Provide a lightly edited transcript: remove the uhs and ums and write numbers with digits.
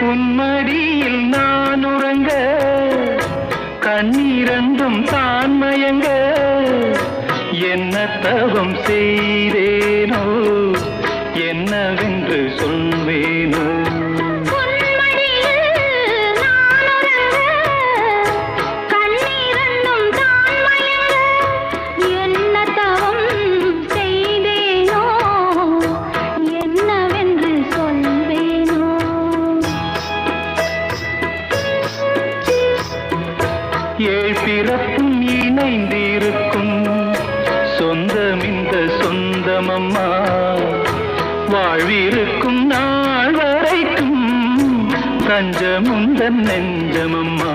உன்மடியில் நான் உறங்க கண்ணீரந்தும் தான் மயங்க என்ன தவம் செய்தேனோ என்னவென்று சொல்வேனோ ஏழ் பிறப்பும் இணைந்திருக்கும் சொந்தம் இந்த சொந்தமம்மா வாழ்விருக்கும் நாள் வரைக்கும் தஞ்சமுந்தன் நெஞ்சமம்மா